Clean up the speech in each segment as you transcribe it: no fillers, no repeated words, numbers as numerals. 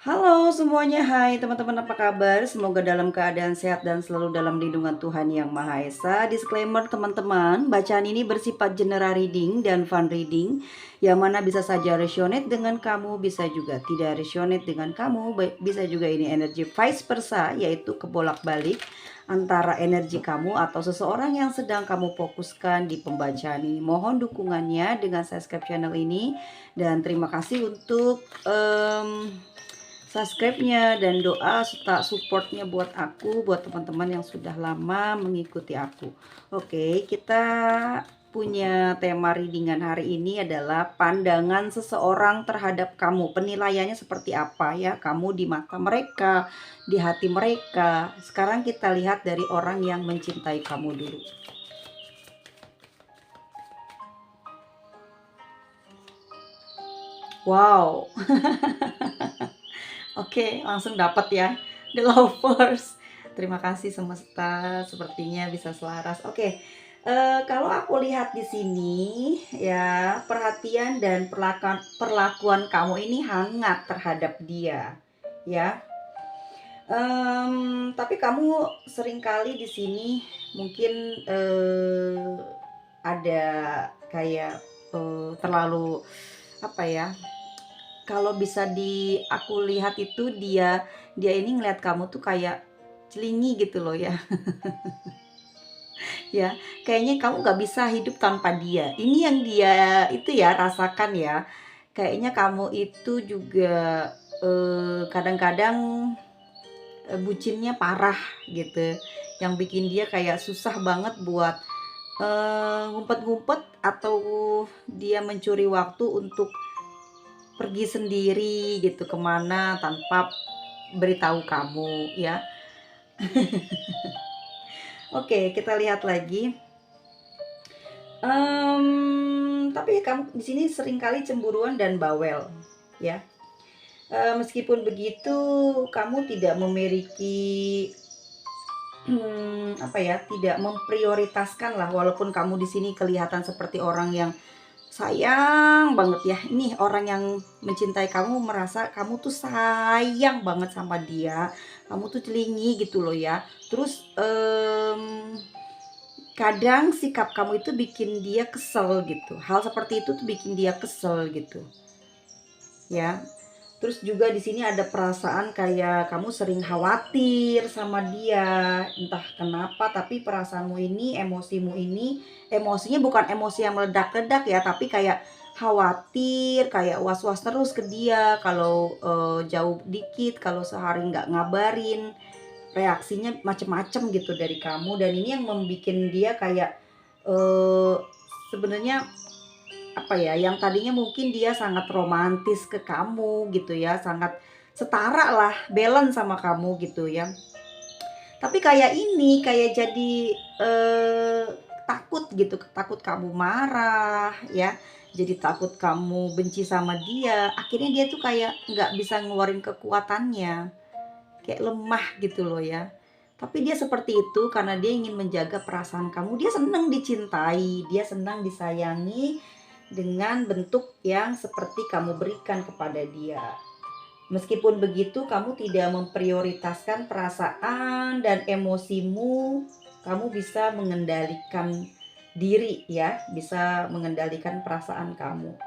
Halo semuanya, hai teman-teman, apa kabar? Semoga dalam keadaan sehat dan selalu dalam lindungan Tuhan Yang Maha Esa. Disclaimer teman-teman, bacaan ini bersifat general reading dan fun reading, yang mana bisa saja resonate dengan kamu, bisa juga tidak resonate dengan kamu, bisa juga ini energi vice versa, yaitu kebolak-balik antara energi kamu atau seseorang yang sedang kamu fokuskan di pembacaan ini. Mohon dukungannya dengan subscribe channel ini, dan terima kasih untuk subscribe-nya dan doa serta supportnya buat aku, buat teman-teman yang sudah lama mengikuti aku. Oke, kita punya tema readingan hari ini adalah pandangan seseorang terhadap kamu. Penilaiannya seperti apa ya, kamu di mata mereka, di hati mereka. Sekarang kita lihat dari orang yang mencintai kamu dulu. Wow. Oke, langsung dapat ya. The Lovers. Terima kasih semesta, sepertinya bisa selaras. Oke, kalau aku lihat di sini ya, perhatian dan perlakuan kamu ini hangat terhadap dia, ya. Tapi kamu seringkali di sini mungkin ada kayak terlalu apa ya? Kalau bisa aku lihat itu dia ini ngelihat kamu tuh kayak celingi gitu loh ya. Ya, kayaknya kamu nggak bisa hidup tanpa dia. Ini yang dia itu ya rasakan ya. Kayaknya kamu itu juga kadang-kadang bucinnya parah gitu. Yang bikin dia kayak susah banget buat ngumpet-ngumpet atau dia mencuri waktu untuk pergi sendiri gitu kemana tanpa beritahu kamu ya. Oke, kita lihat lagi. Tapi kamu di sini seringkali cemburuan dan bawel, ya. Meskipun begitu, kamu tidak memiliki apa ya, tidak memprioritaskan lah. Walaupun kamu di sini kelihatan seperti orang yang sayang banget ya. Ini orang yang mencintai kamu merasa kamu tuh sayang banget sama dia. Kamu tuh celingi gitu loh ya. Terus kadang sikap kamu itu bikin dia kesel gitu. Hal seperti itu tuh bikin dia kesel gitu. Ya. Terus juga di sini ada perasaan kayak kamu sering khawatir sama dia, entah kenapa, tapi perasaanmu ini, emosimu ini, emosinya bukan emosi yang meledak-ledak ya, tapi kayak khawatir, kayak was-was terus ke dia, kalau jauh dikit, kalau sehari nggak ngabarin, reaksinya macem-macem gitu dari kamu, dan ini yang membuat dia kayak eh, sebenarnya apa ya, yang tadinya mungkin dia sangat romantis ke kamu gitu ya, sangat setara lah, balance sama kamu gitu ya. Tapi kayak ini, kayak jadi takut gitu, takut kamu marah ya. Jadi takut kamu benci sama dia. Akhirnya dia tuh kayak nggak bisa ngeluarin kekuatannya, kayak lemah gitu loh ya. Tapi dia seperti itu karena dia ingin menjaga perasaan kamu. Dia senang dicintai, dia senang disayangi dengan bentuk yang seperti kamu berikan kepada dia. Meskipun begitu, kamu tidak memprioritaskan perasaan dan emosimu. Kamu bisa mengendalikan diri ya, bisa mengendalikan perasaan kamu.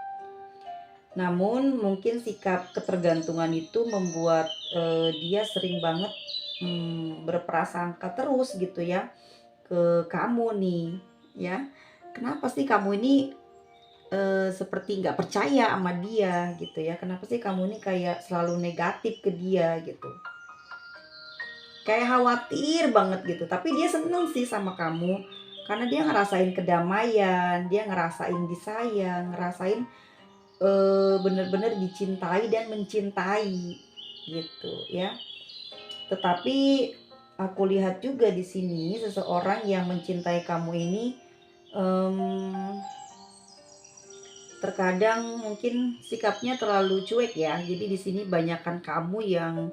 Namun mungkin sikap ketergantungan itu membuat dia sering banget berprasangka terus gitu ya ke kamu nih ya. Kenapa sih kamu ini seperti nggak percaya sama dia gitu ya? Kenapa sih kamu ini kayak selalu negatif ke dia gitu? Kayak khawatir banget gitu. Tapi dia seneng sih sama kamu karena dia ngerasain kedamaian, dia ngerasain disayang, ngerasain bener-bener dicintai dan mencintai gitu ya. Tetapi aku lihat juga di sini seseorang yang mencintai kamu ini em, terkadang mungkin sikapnya terlalu cuek ya. Jadi di sini banyakkan kamu yang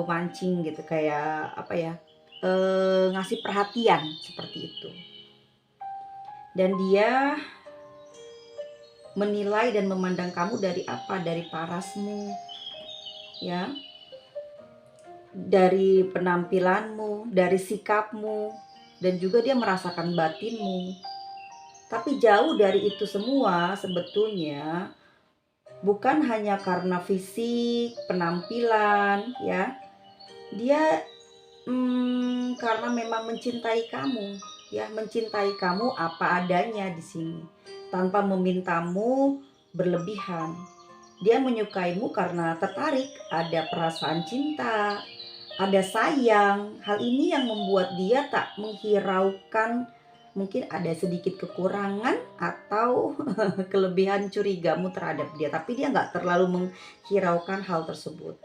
mancing gitu, kayak apa ya? Ngasih perhatian seperti itu. Dan dia menilai dan memandang kamu dari apa? Dari parasmu, ya, dari penampilanmu, dari sikapmu, dan juga dia merasakan batinmu. Tapi jauh dari itu semua sebetulnya bukan hanya karena fisik, penampilan, ya. Dia karena memang mencintai kamu, ya, mencintai kamu apa adanya di sini, tanpa memintamu berlebihan. Dia menyukaimu karena tertarik, ada perasaan cinta, ada sayang. Hal ini yang membuat dia tak menghiraukan mungkin ada sedikit kekurangan atau kelebihan curigamu terhadap dia, tapi dia nggak terlalu menghiraukan hal tersebut.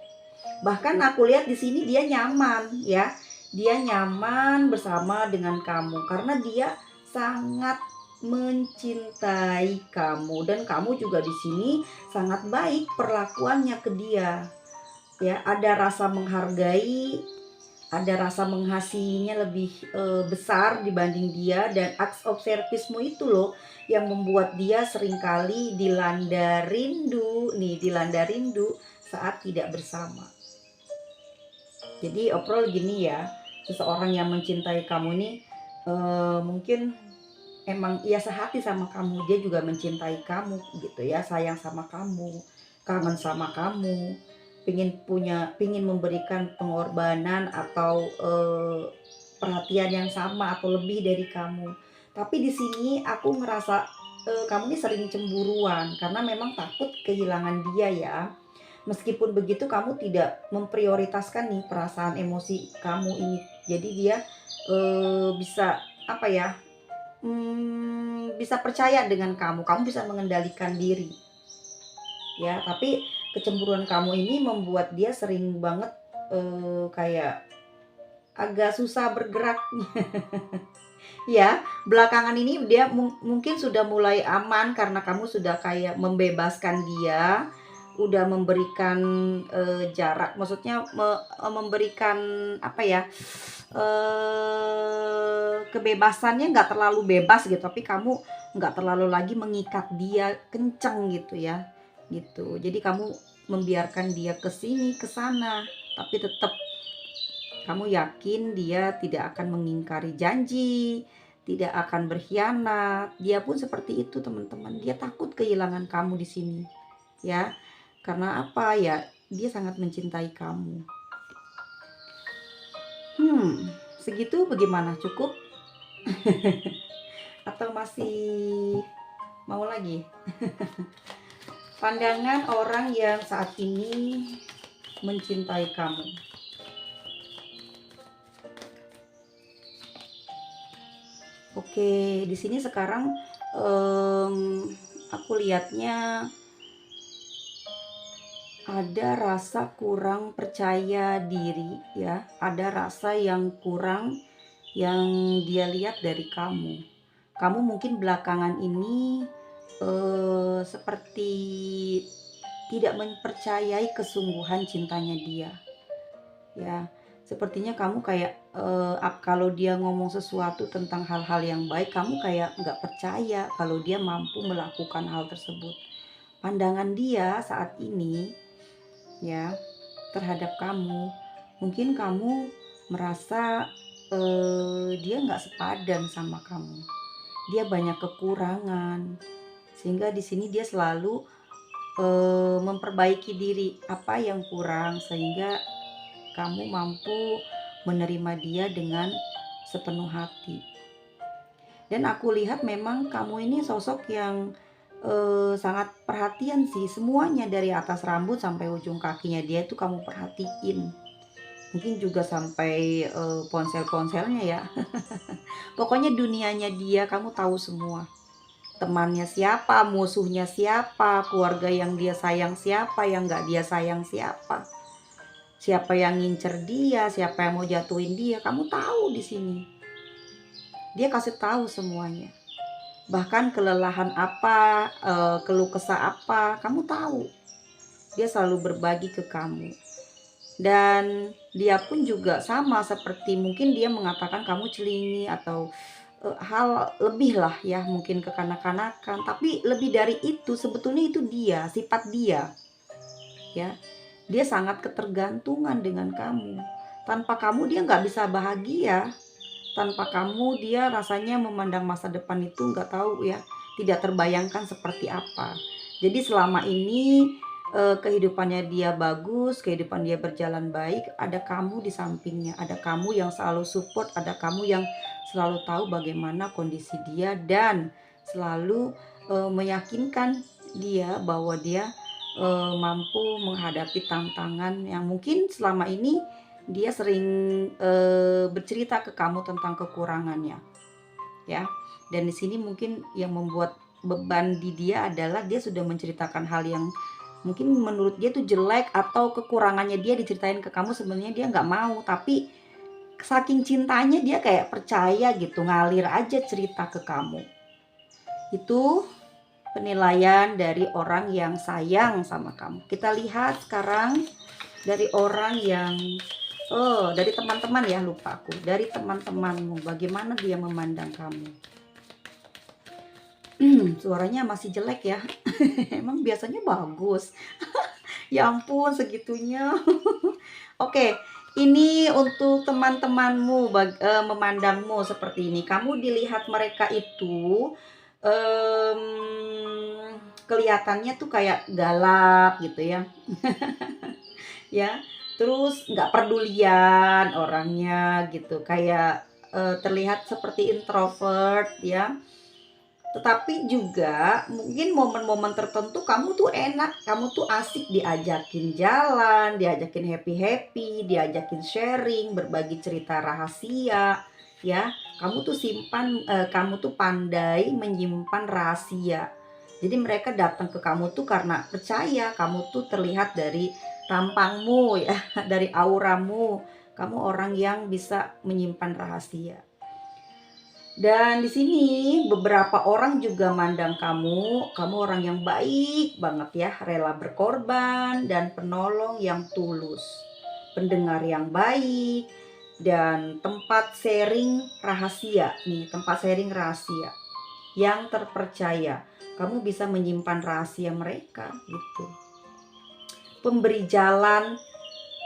Bahkan aku lihat di sini dia nyaman, ya. Dia nyaman bersama dengan kamu karena dia sangat mencintai kamu, dan kamu juga di sini sangat baik perlakuannya ke dia. Ya, ada rasa menghargai, ada rasa mengasihinya lebih besar dibanding dia, dan acts of service-mu itu loh yang membuat dia seringkali dilanda rindu, nih, dilanda rindu saat tidak bersama. Jadi overall gini ya, seseorang yang mencintai kamu ini mungkin emang ia sehati sama kamu, dia juga mencintai kamu gitu ya, sayang sama kamu, kangen sama kamu, pingin memberikan pengorbanan atau perhatian yang sama atau lebih dari kamu. Tapi di sini aku ngerasa kamu ini sering cemburuan karena memang takut kehilangan dia ya. Meskipun begitu kamu tidak memprioritaskan nih perasaan emosi kamu ini. Jadi dia bisa apa ya? Bisa percaya dengan kamu. Kamu bisa mengendalikan diri. Ya, tapi kecemburuan kamu ini membuat dia sering banget kayak agak susah bergerak. Ya, belakangan ini dia mungkin sudah mulai aman karena kamu sudah kayak membebaskan dia, udah memberikan jarak, maksudnya memberikan apa ya, kebebasannya nggak terlalu bebas gitu, tapi kamu nggak terlalu lagi mengikat dia kenceng gitu ya, gitu. Jadi kamu membiarkan dia ke sini, ke sana, tapi tetap kamu yakin dia tidak akan mengingkari janji, tidak akan berkhianat. Dia pun seperti itu, teman-teman. Dia takut kehilangan kamu di sini, ya. Karena apa ya? Dia sangat mencintai kamu. Segitu bagaimana? Cukup atau masih mau lagi? Pandangan orang yang saat ini mencintai kamu. Oke, di sini sekarang aku lihatnya ada rasa kurang percaya diri ya, ada rasa yang kurang yang dia lihat dari kamu. Kamu mungkin belakangan ini seperti tidak mempercayai kesungguhan cintanya dia. Ya, sepertinya kamu kayak kalau dia ngomong sesuatu tentang hal-hal yang baik, kamu kayak nggak percaya kalau dia mampu melakukan hal tersebut. Pandangan dia saat ini ya terhadap kamu, mungkin kamu merasa dia nggak sepadan sama kamu. Dia banyak kekurangan, sehingga di sini dia selalu memperbaiki diri apa yang kurang sehingga kamu mampu menerima dia dengan sepenuh hati. Dan aku lihat memang kamu ini sosok yang sangat perhatian sih, semuanya dari atas rambut sampai ujung kakinya dia itu kamu perhatiin. Mungkin juga sampai ponsel-ponselnya ya. Pokoknya dunianya dia kamu tahu semua. Temannya siapa, musuhnya siapa, keluarga yang dia sayang siapa, yang gak dia sayang siapa. Siapa yang ngincer dia, siapa yang mau jatuhin dia, kamu tahu di sini. Dia kasih tahu semuanya. Bahkan kelelahan apa, keluh kesah apa, kamu tahu. Dia selalu berbagi ke kamu. Dan dia pun juga sama seperti mungkin dia mengatakan kamu celingi atau hal lebih lah ya, mungkin kekanak-kanakan. Tapi lebih dari itu sebetulnya itu dia, sifat dia. Ya. Dia sangat ketergantungan dengan kamu. Tanpa kamu dia nggak bisa bahagia. Tanpa kamu dia rasanya memandang masa depan itu nggak tahu ya, tidak terbayangkan seperti apa. Jadi selama ini kehidupannya dia bagus, kehidupan dia berjalan baik, ada kamu di sampingnya, ada kamu yang selalu support, ada kamu yang selalu tahu bagaimana kondisi dia dan selalu meyakinkan dia bahwa dia mampu menghadapi tantangan yang mungkin selama ini dia sering bercerita ke kamu tentang kekurangannya, ya. Dan di sini mungkin yang membuat beban di dia adalah dia sudah menceritakan hal yang mungkin menurut dia tuh jelek atau kekurangannya dia diceritain ke kamu, sebenarnya dia nggak mau, tapi saking cintanya dia kayak percaya gitu, ngalir aja cerita ke kamu. Itu penilaian dari orang yang sayang sama kamu. Kita lihat sekarang dari orang yang dari teman-teman ya, lupa aku. Dari teman-temanmu, bagaimana dia memandang kamu? Suaranya masih jelek ya. Emang biasanya bagus. Ya ampun, segitunya. Oke, ini untuk teman-temanmu memandangmu seperti ini. Kamu dilihat mereka itu kelihatannya tuh kayak galak gitu ya. Ya, terus nggak pedulian orangnya gitu, kayak terlihat seperti introvert ya. Tetapi juga mungkin momen-momen tertentu kamu tuh enak, kamu tuh asik diajakin jalan, diajakin happy-happy, diajakin sharing, berbagi cerita rahasia, ya. Kamu tuh pandai menyimpan rahasia. Jadi mereka datang ke kamu tuh karena percaya kamu tuh terlihat dari tampangmu ya, dari auramu. Kamu orang yang bisa menyimpan rahasia. Dan di sini beberapa orang juga mandang kamu orang yang baik banget ya, rela berkorban dan penolong yang tulus, pendengar yang baik, dan tempat sharing rahasia nih, tempat sharing rahasia yang terpercaya. Kamu bisa menyimpan rahasia mereka gitu. Pemberi jalan,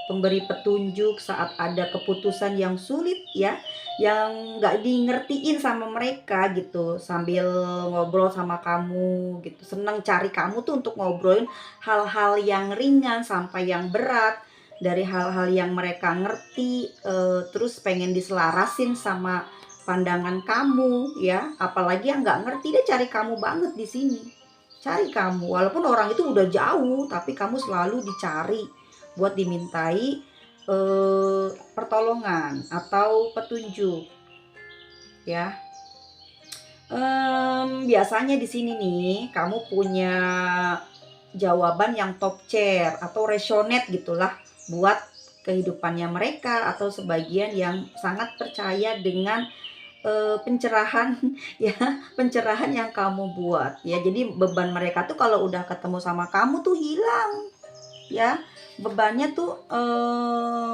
pemberi petunjuk saat ada keputusan yang sulit ya, yang nggak di ngertiin sama mereka gitu, sambil ngobrol sama kamu gitu, seneng cari kamu tuh untuk ngobrolin hal-hal yang ringan sampai yang berat, dari hal-hal yang mereka ngerti, terus pengen diselarasin sama pandangan kamu ya, apalagi yang nggak ngerti dia cari kamu banget di sini, cari kamu walaupun orang itu udah jauh, tapi kamu selalu dicari buat dimintai pertolongan atau petunjuk ya. Biasanya di sini nih kamu punya jawaban yang top chair atau resonate gitulah buat kehidupannya mereka, atau sebagian yang sangat percaya dengan pencerahan ya, pencerahan yang kamu buat ya. Jadi beban mereka tuh kalau udah ketemu sama kamu tuh hilang ya, bebannya tuh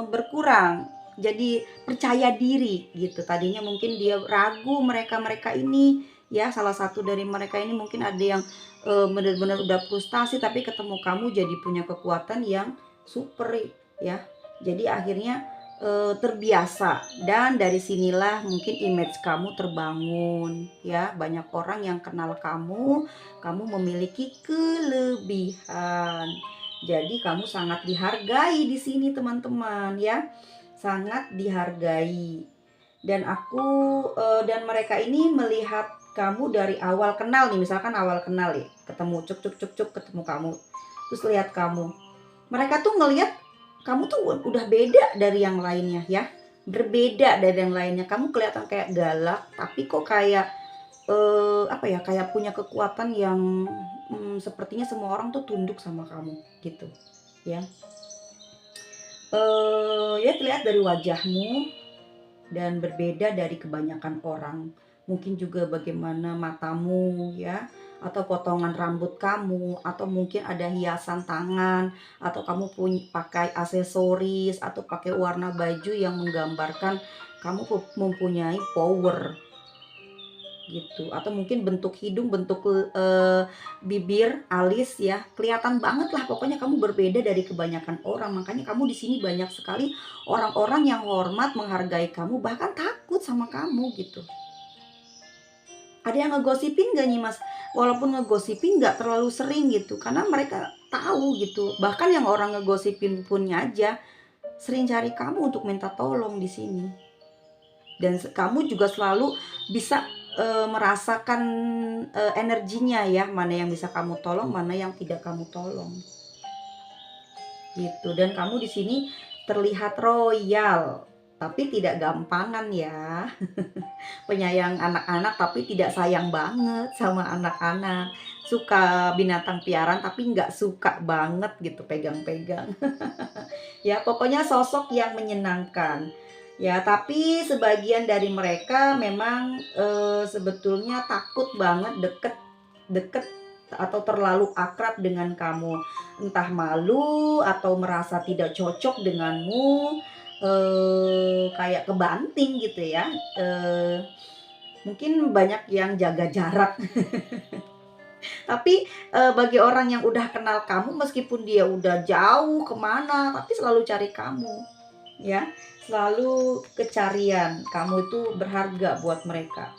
berkurang, jadi percaya diri gitu. Tadinya mungkin dia ragu, mereka ini ya, salah satu dari mereka ini mungkin ada yang benar-benar udah frustasi, tapi ketemu kamu jadi punya kekuatan yang super ya. Jadi akhirnya terbiasa, dan dari sinilah mungkin image kamu terbangun ya. Banyak orang yang kenal kamu memiliki kelebihan. Jadi kamu sangat dihargai di sini teman-teman ya, sangat dihargai. Dan dan mereka ini melihat kamu dari awal kenal nih, misalkan awal kenal ya, ketemu cuk cuk cuk cuk, ketemu kamu, terus lihat kamu. Mereka tuh ngelihat kamu tuh udah beda dari yang lainnya ya, berbeda dari yang lainnya. Kamu kelihatan kayak galak, tapi kok kayak apa ya, kayak punya kekuatan yang sepertinya semua orang tuh tunduk sama kamu gitu ya. Ya terlihat dari wajahmu dan berbeda dari kebanyakan orang. Mungkin juga bagaimana matamu ya, atau potongan rambut kamu, atau mungkin ada hiasan tangan, atau kamu pakai aksesoris, atau pakai warna baju yang menggambarkan kamu mempunyai power gitu, atau mungkin bentuk hidung, bentuk bibir, alis ya, kelihatan banget lah pokoknya kamu berbeda dari kebanyakan orang. Makanya kamu di sini banyak sekali orang-orang yang hormat, menghargai kamu, bahkan takut sama kamu gitu. Ada yang ngegosipin gak nih Mas? Walaupun ngegosipin nggak terlalu sering gitu, karena mereka tahu gitu. Bahkan yang orang ngegosipin punnya aja sering cari kamu untuk minta tolong di sini. Dan kamu juga selalu bisa merasakan energinya ya, mana yang bisa kamu tolong, mana yang tidak kamu tolong. Gitu. Dan kamu di sini terlihat royal, tapi tidak gampangan ya. Penyayang anak-anak tapi tidak sayang banget sama anak-anak. Suka binatang piaraan tapi nggak suka banget gitu pegang-pegang. Ya, pokoknya sosok yang menyenangkan. Ya, tapi sebagian dari mereka memang sebetulnya takut banget deket deket atau terlalu akrab dengan kamu. Entah malu atau merasa tidak cocok denganmu, kayak kebanting gitu ya. Eh, Mungkin banyak yang jaga jarak. Tapi bagi orang yang udah kenal kamu, meskipun dia udah jauh kemana, tapi selalu cari kamu, ya. Selalu kecarian, kamu itu berharga buat mereka,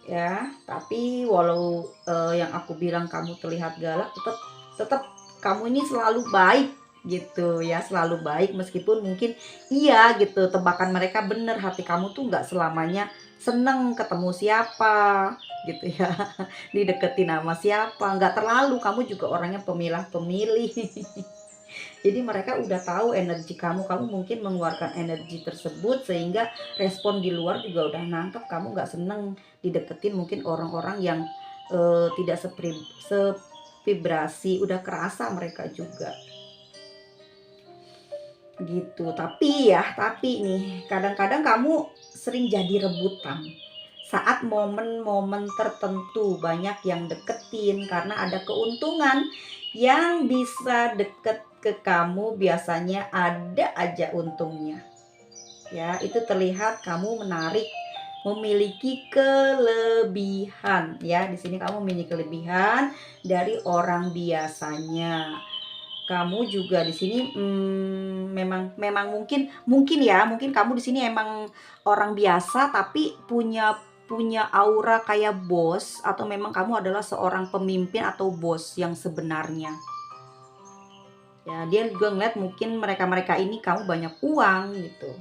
ya. Tapi walau yang aku bilang kamu terlihat galak, tetap tetap kamu ini selalu baik gitu ya, selalu baik meskipun mungkin iya gitu, tebakan mereka bener, hati kamu tuh nggak selamanya seneng ketemu siapa gitu ya, dideketin sama siapa, nggak terlalu, kamu juga orangnya pemilah-pemilih. Jadi mereka udah tahu energi kamu, kamu mungkin mengeluarkan energi tersebut sehingga respon di luar juga udah nangkep kamu nggak seneng dideketin mungkin orang-orang yang tidak sevibrasi, udah kerasa mereka juga gitu. Tapi nih kadang-kadang kamu sering jadi rebutan saat momen-momen tertentu, banyak yang deketin karena ada keuntungan yang bisa deket ke kamu, biasanya ada aja untungnya. Ya, itu terlihat kamu menarik, memiliki kelebihan ya. Di sini kamu memiliki kelebihan dari orang biasanya. Kamu juga di sini memang memang mungkin mungkin ya, mungkin kamu di sini emang orang biasa tapi punya punya aura kayak bos, atau memang kamu adalah seorang pemimpin atau bos yang sebenarnya. Ya, dia juga ngeliat mungkin mereka-mereka ini kamu banyak uang gitu.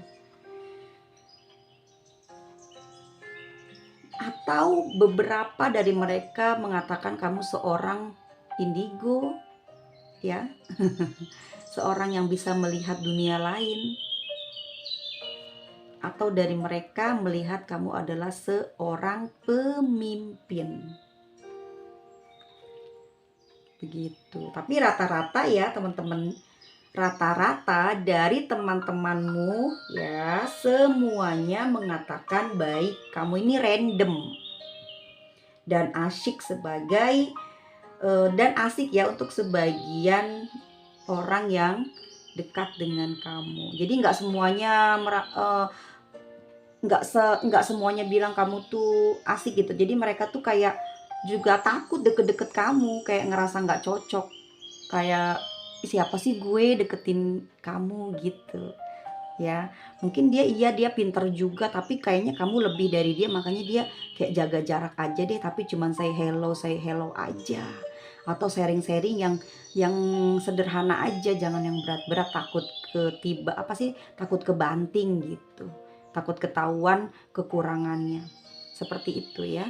Atau beberapa dari mereka mengatakan kamu seorang indigo ya. Seorang yang bisa melihat dunia lain, atau dari mereka melihat kamu adalah seorang pemimpin. Begitu. Tapi rata-rata ya teman-teman, rata-rata dari teman-temanmu ya semuanya mengatakan baik, kamu ini random dan asyik sebagai dan asik ya untuk sebagian orang yang dekat dengan kamu. Jadi nggak semuanya bilang kamu tuh asik gitu. Jadi mereka tuh kayak juga takut deket-deket kamu, kayak ngerasa nggak cocok, kayak siapa sih gue deketin kamu gitu ya. Mungkin dia pinter juga, tapi kayaknya kamu lebih dari dia, makanya dia kayak jaga jarak aja deh, tapi cuman say hello aja, atau sharing-sharing yang sederhana aja, jangan yang berat-berat, takut ketiba apa sih, takut kebanting gitu, takut ketahuan kekurangannya, seperti itu ya.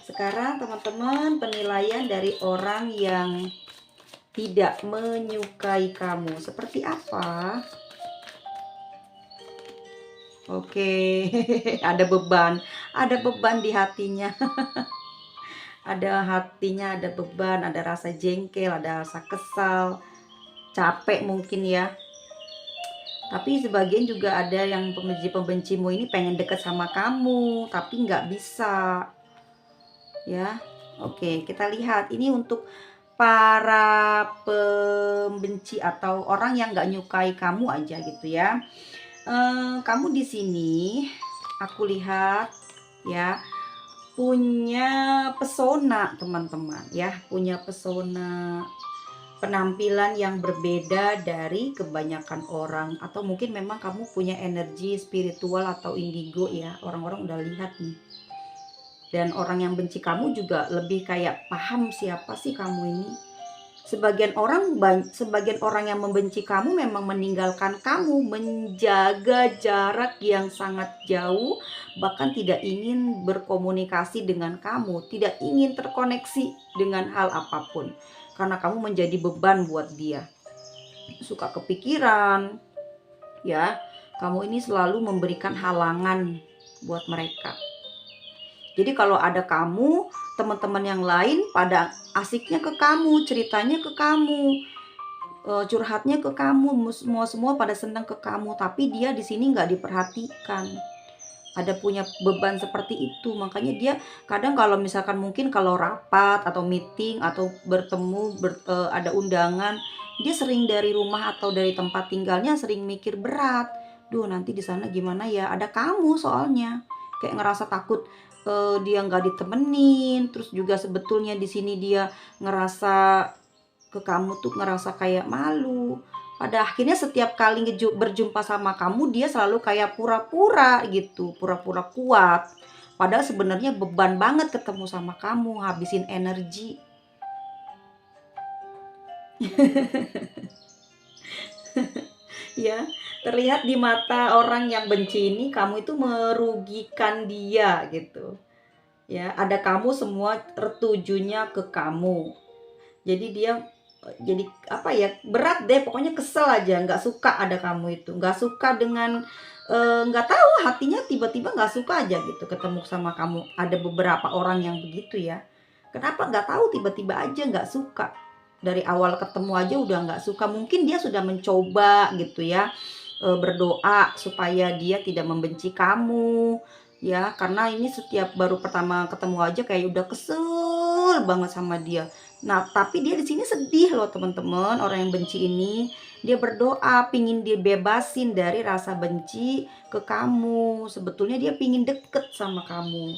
Sekarang teman-teman, penilaian dari orang yang tidak menyukai kamu seperti apa? Oke, ada beban di hatinya, ada beban, ada rasa jengkel, ada rasa kesal, capek mungkin ya. Tapi sebagian juga ada yang pembenci-pembencimu ini pengen deket sama kamu, tapi nggak bisa, ya. Oke, kita lihat ini untuk para pembenci atau orang yang nggak nyukai kamu aja gitu ya. Kamu di sini, aku lihat ya, punya pesona teman-teman ya, punya pesona penampilan yang berbeda dari kebanyakan orang, atau mungkin memang kamu punya energi spiritual atau indigo ya, orang-orang udah lihat nih. Dan orang yang benci kamu juga lebih kayak paham siapa sih kamu ini. Sebagian orang yang membenci kamu memang meninggalkan kamu, menjaga jarak yang sangat jauh, bahkan tidak ingin berkomunikasi dengan kamu, tidak ingin terkoneksi dengan hal apapun. Karena kamu menjadi beban buat dia. Suka kepikiran, ya. Kamu ini selalu memberikan halangan buat mereka. Jadi kalau ada kamu, teman-teman yang lain pada asiknya ke kamu, ceritanya ke kamu, curhatnya ke kamu, semua pada senang ke kamu, tapi dia di sini nggak diperhatikan. Ada punya beban seperti itu, makanya dia kadang kalau misalkan mungkin kalau rapat atau meeting atau bertemu ada undangan, dia sering dari rumah atau dari tempat tinggalnya sering mikir berat. Duh, nanti di sana gimana ya? Ada kamu soalnya. Kayak ngerasa takut dia nggak ditemenin, terus juga sebetulnya di sini dia ngerasa ke kamu tuh ngerasa kayak malu. Pada akhirnya setiap kali berjumpa sama kamu dia selalu kayak pura-pura gitu, pura-pura kuat. Padahal sebenarnya beban banget ketemu sama kamu, habisin energi. Ya, terlihat di mata orang yang benci ini kamu itu merugikan dia gitu. Ya, ada kamu semua tertujunya ke kamu. Jadi dia jadi apa ya, berat deh pokoknya, kesel aja, nggak suka ada kamu itu, nggak suka dengan nggak tahu hatinya tiba-tiba nggak suka aja gitu ketemu sama kamu. Ada beberapa orang yang begitu ya, kenapa nggak tahu tiba-tiba aja nggak suka, dari awal ketemu aja udah nggak suka. Mungkin dia sudah mencoba gitu ya, berdoa supaya dia tidak membenci kamu ya, karena ini setiap baru pertama ketemu aja kayak udah kesel banget sama dia. Nah, tapi dia di sini sedih loh teman-teman, orang yang benci ini. Dia berdoa pingin dibebasin dari rasa benci ke kamu. Sebetulnya dia pingin deket sama kamu.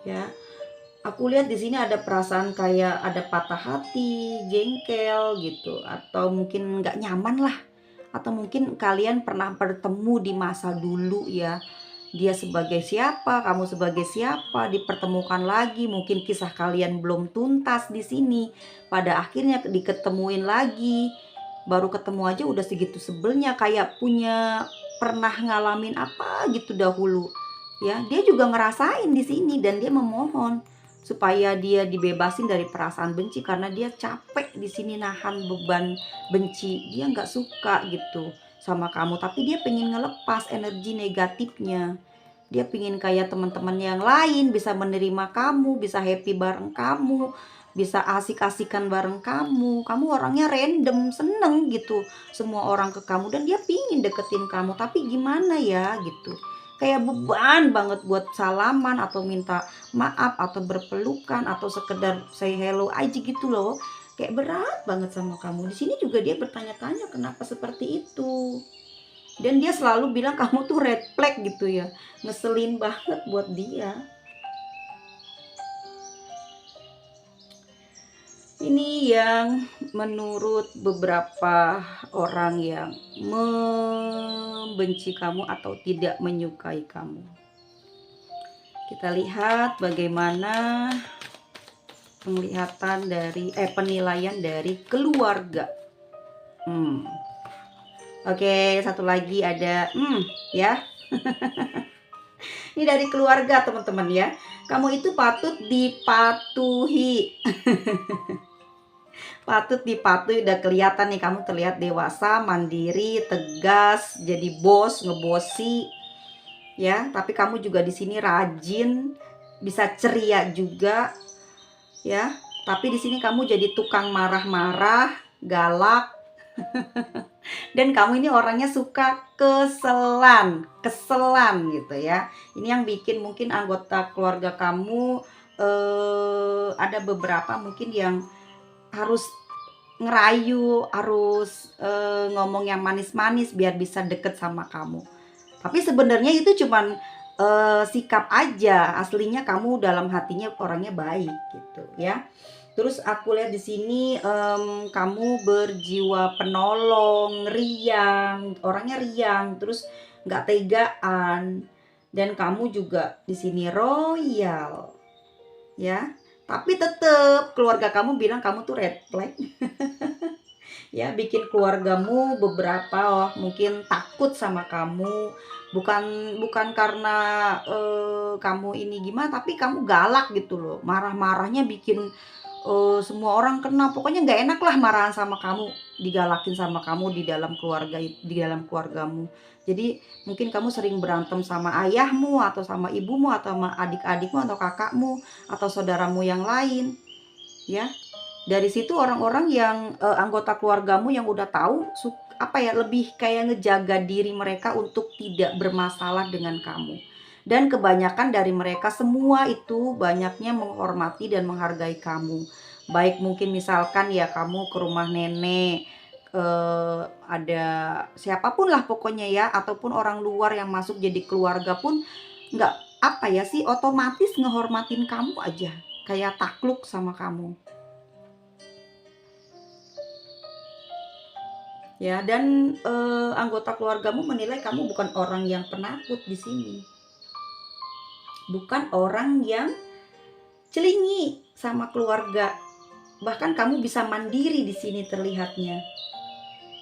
Ya, aku lihat di sini ada perasaan kayak ada patah hati, jengkel gitu, atau mungkin nggak nyaman lah. Atau mungkin kalian pernah bertemu di masa dulu ya. Dia sebagai siapa, kamu sebagai siapa, dipertemukan lagi, mungkin kisah kalian belum tuntas di sini. Pada akhirnya diketemuin lagi. Baru ketemu aja udah segitu sebelnya, kayak punya pernah ngalamin apa gitu dahulu. Ya, dia juga ngerasain di sini dan dia memohon supaya dia dibebasin dari perasaan benci karena dia capek di sini nahan beban benci. Dia nggak suka gitu sama kamu, tapi dia pengen ngelepas energi negatifnya. Dia pengen kayak teman-teman yang lain, bisa menerima kamu, bisa happy bareng kamu, bisa asik-asikan bareng kamu. Kamu orangnya random, seneng gitu semua orang ke kamu, dan dia pingin deketin kamu, tapi gimana ya gitu. Kayak beban banget buat salaman atau minta maaf atau berpelukan atau sekedar say hello aja gitu loh. Kayak berat banget sama kamu. Di sini juga dia bertanya-tanya kenapa seperti itu. Dan dia selalu bilang kamu tuh red flag gitu ya. Ngeselin banget buat dia. Ini yang menurut beberapa orang yang membenci kamu atau tidak menyukai kamu. Kita lihat bagaimana penilaian dari keluarga. Oke, satu lagi ada ya. Ini dari keluarga teman-teman ya. Kamu itu patut dipatuhi. Patut dipatuhi, udah kelihatan nih kamu terlihat dewasa, mandiri, tegas, jadi bos, ngebosi ya. Tapi kamu juga di sini rajin, bisa ceria juga ya. Tapi di sini kamu jadi tukang marah-marah, galak. Dan kamu ini orangnya suka keselan gitu ya. Ini yang bikin mungkin anggota keluarga kamu ada beberapa mungkin yang harus ngerayu, harus ngomong yang manis-manis biar bisa deket sama kamu. Tapi sebenarnya itu cuman sikap aja, aslinya kamu dalam hatinya orangnya baik gitu ya. Terus aku lihat di sini kamu berjiwa penolong, riang, orangnya riang, terus nggak tegaan, dan kamu juga di sini royal ya. Tapi tetap keluarga kamu bilang kamu tuh red flag ya, bikin keluargamu beberapa mungkin takut sama kamu, bukan bukan karena kamu ini gimana, tapi kamu galak gitu loh, marah-marahnya bikin semua orang kena, pokoknya nggak enak lah marahan sama kamu, digalakin sama kamu di dalam keluarga, di dalam keluargamu. Jadi mungkin kamu sering berantem sama ayahmu atau sama ibumu atau sama adik-adikmu atau kakakmu atau saudaramu yang lain ya. Dari situ orang-orang yang anggota keluargamu yang udah tahu apa ya, lebih kayak ngejaga diri mereka untuk tidak bermasalah dengan kamu. Dan kebanyakan dari mereka semua itu banyaknya menghormati dan menghargai kamu. Baik mungkin misalkan ya kamu ke rumah nenek, ada siapapun lah pokoknya ya, ataupun orang luar yang masuk jadi keluarga pun nggak apa ya sih, otomatis ngehormatin kamu aja, kayak takluk sama kamu. Ya, dan anggota keluargamu menilai kamu bukan orang yang penakut di sini. Bukan orang yang celingi sama keluarga. Bahkan kamu bisa mandiri di sini terlihatnya.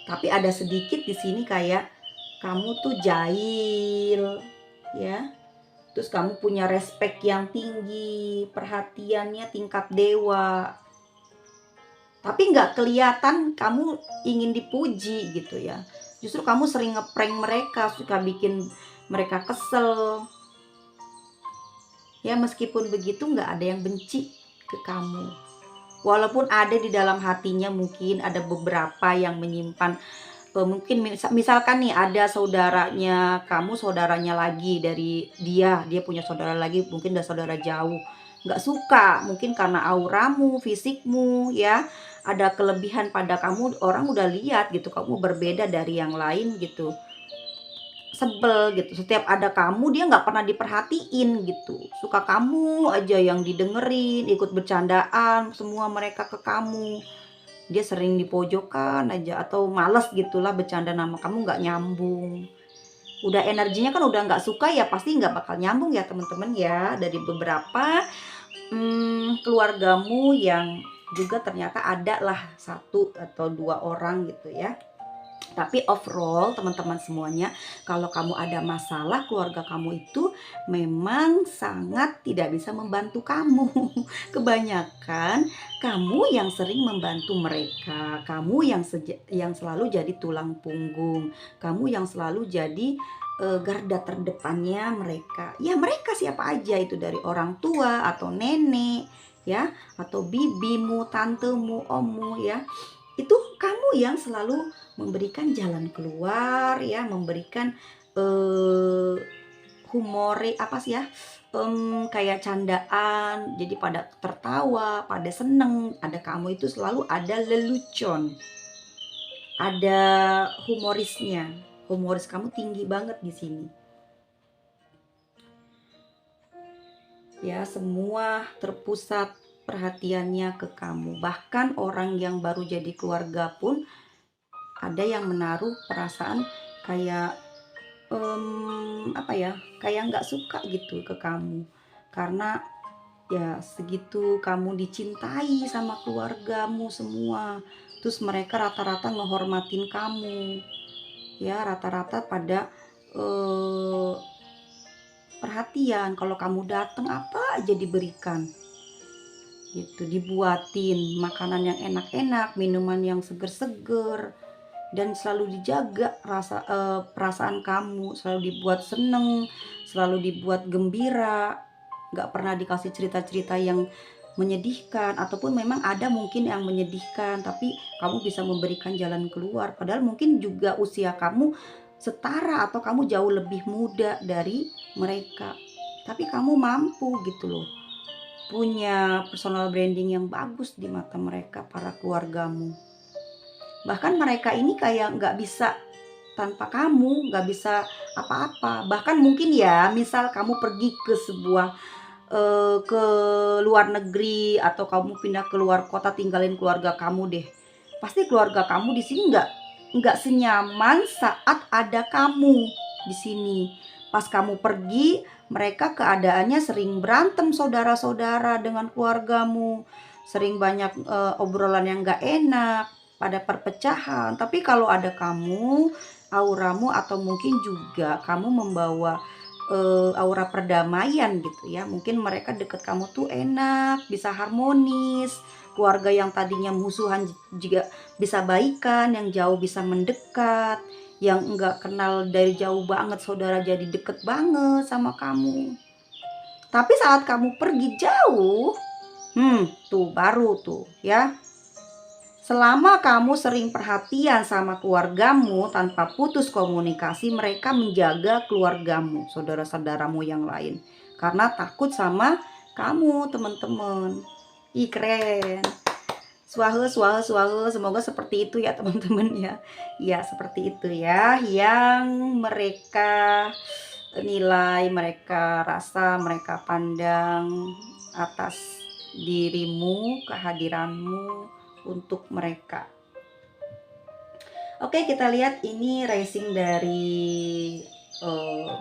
Tapi ada sedikit di sini kayak kamu tuh jahil, ya. Terus kamu punya respek yang tinggi, perhatiannya tingkat dewa. Tapi nggak kelihatan kamu ingin dipuji gitu ya. Justru kamu sering ngeprank mereka, suka bikin mereka kesel. Ya meskipun begitu nggak ada yang benci ke kamu. Walaupun ada di dalam hatinya mungkin ada beberapa yang menyimpan, mungkin misalkan nih ada saudaranya kamu, saudaranya lagi dari dia punya saudara lagi, mungkin udah saudara jauh. Nggak suka, mungkin karena auramu, fisikmu ya, ada kelebihan pada kamu, orang udah lihat gitu, kamu berbeda dari yang lain gitu. Sebel gitu, setiap ada kamu dia nggak pernah diperhatiin gitu, suka kamu aja yang didengerin, ikut bercandaan semua mereka ke kamu, dia sering dipojokkan aja atau males gitulah bercanda nama kamu, nggak nyambung. Udah energinya kan udah nggak suka ya, pasti nggak bakal nyambung ya teman-teman ya. Dari beberapa keluargamu yang juga ternyata ada lah satu atau dua orang gitu ya. Tapi overall teman-teman semuanya, kalau kamu ada masalah, keluarga kamu itu memang sangat tidak bisa membantu kamu. Kebanyakan kamu yang sering membantu mereka, kamu yang selalu jadi tulang punggung, kamu yang selalu jadi garda terdepannya mereka. Ya mereka siapa aja itu, dari orang tua atau nenek ya, atau bibimu, tantemu, ommu ya. Itu kamu yang selalu memberikan jalan keluar ya, memberikan eh humore apa sih ya, kayak candaan, jadi pada tertawa, pada seneng, ada kamu itu selalu ada lelucon, ada humorisnya, humoris kamu tinggi banget di sini. Ya, semua terpusat perhatiannya ke kamu. Bahkan orang yang baru jadi keluarga pun ada yang menaruh perasaan kayak apa ya, kayak nggak suka gitu ke kamu, karena ya segitu kamu dicintai sama keluargamu semua, terus mereka rata-rata ngehormatin kamu ya, rata-rata pada eh, perhatian, kalau kamu datang apa aja diberikan gitu, dibuatin makanan yang enak-enak, minuman yang seger-seger, dan selalu dijaga perasaan kamu, selalu dibuat seneng, selalu dibuat gembira, nggak pernah dikasih cerita-cerita yang menyedihkan, ataupun memang ada mungkin yang menyedihkan tapi kamu bisa memberikan jalan keluar, padahal mungkin juga usia kamu setara atau kamu jauh lebih muda dari mereka, tapi kamu mampu gitu loh, punya personal branding yang bagus di mata mereka, para keluargamu. Bahkan mereka ini kayak nggak bisa tanpa kamu, nggak bisa apa-apa. Bahkan mungkin ya, misal kamu pergi ke sebuah ke luar negeri atau kamu pindah ke luar kota tinggalin keluarga kamu deh. Pasti keluarga kamu di sini nggak senyaman saat ada kamu di sini. Pas kamu pergi, mereka keadaannya sering berantem saudara-saudara dengan keluargamu, sering banyak obrolan yang nggak enak, pada perpecahan. Tapi kalau ada kamu, auramu atau mungkin juga kamu membawa aura perdamaian gitu ya. Mungkin mereka deket kamu tuh enak, bisa harmonis. Keluarga yang tadinya musuhan juga bisa baikan, yang jauh bisa mendekat, yang enggak kenal dari jauh banget saudara jadi deket banget sama kamu. Tapi saat kamu pergi jauh, tuh baru tuh ya. Selama kamu sering perhatian sama keluargamu tanpa putus komunikasi, mereka menjaga keluargamu, saudara-saudaramu yang lain. Karena takut sama kamu, teman-teman. Ih, keren. Suahe, suahe, suahe. Semoga seperti itu ya, teman-teman ya. Ya, seperti itu ya. Yang mereka nilai, mereka rasa, mereka pandang atas dirimu, kehadiranmu untuk mereka. Oke, kita lihat ini racing dari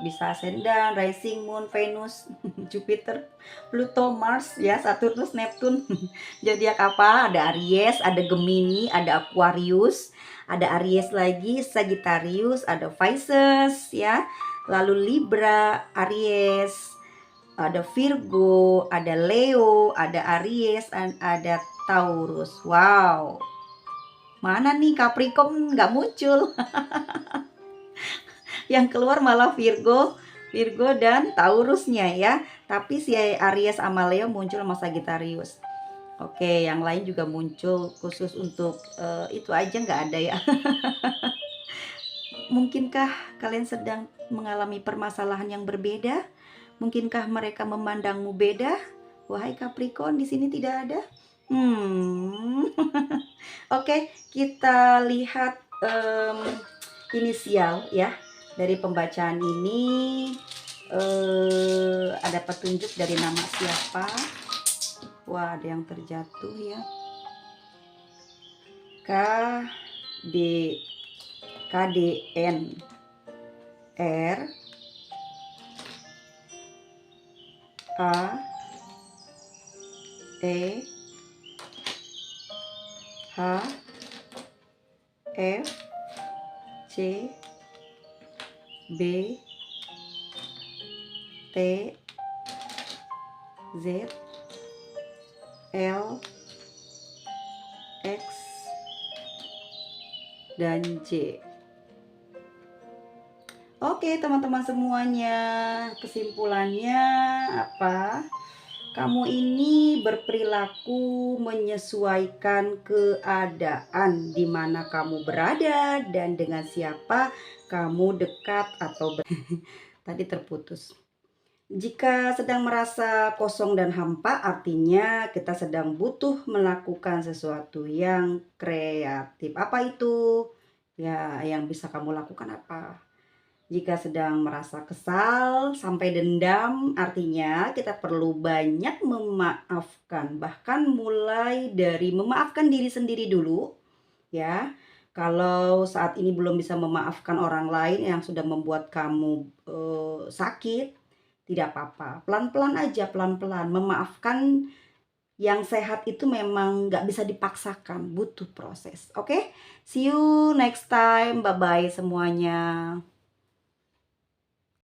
bisa Ascendant, Rising, Moon, Venus, Jupiter, Pluto, Mars ya, Saturnus, Neptune. Zodiak apa? Ada Aries, ada Gemini, ada Aquarius, ada Aries lagi, Sagittarius, ada Pisces ya. Lalu Libra, Aries, ada Virgo, ada Leo, ada Aries, ada Taurus. Wow. Mana nih Capricorn nggak muncul. Yang keluar malah Virgo dan Taurusnya ya. Tapi si Aries sama Leo muncul sama Sagittarius. Oke, yang lain juga muncul khusus untuk itu aja nggak ada ya. Mungkinkah kalian sedang mengalami permasalahan yang berbeda? Mungkinkah mereka memandangmu beda? Wahai Capricorn, di sini tidak ada. Oke, kita lihat inisial ya. Dari pembacaan ini ada petunjuk dari nama siapa? Wah, ada yang terjatuh ya. KDN R A E H F C B T Z L X dan J. Oke, teman-teman semuanya, kesimpulannya apa? Kamu ini berperilaku menyesuaikan keadaan di mana kamu berada dan dengan siapa kamu dekat atau tadi terputus. Jika sedang merasa kosong dan hampa, artinya kita sedang butuh melakukan sesuatu yang kreatif. Apa itu? Ya, yang bisa kamu lakukan apa? Jika sedang merasa kesal sampai dendam, artinya kita perlu banyak memaafkan. Bahkan mulai dari memaafkan diri sendiri dulu, ya. Kalau saat ini belum bisa memaafkan orang lain yang sudah membuat kamu sakit, tidak apa-apa. Pelan-pelan aja, pelan-pelan. Memaafkan yang sehat itu memang nggak bisa dipaksakan, butuh proses. Oke? See you next time. Bye-bye semuanya.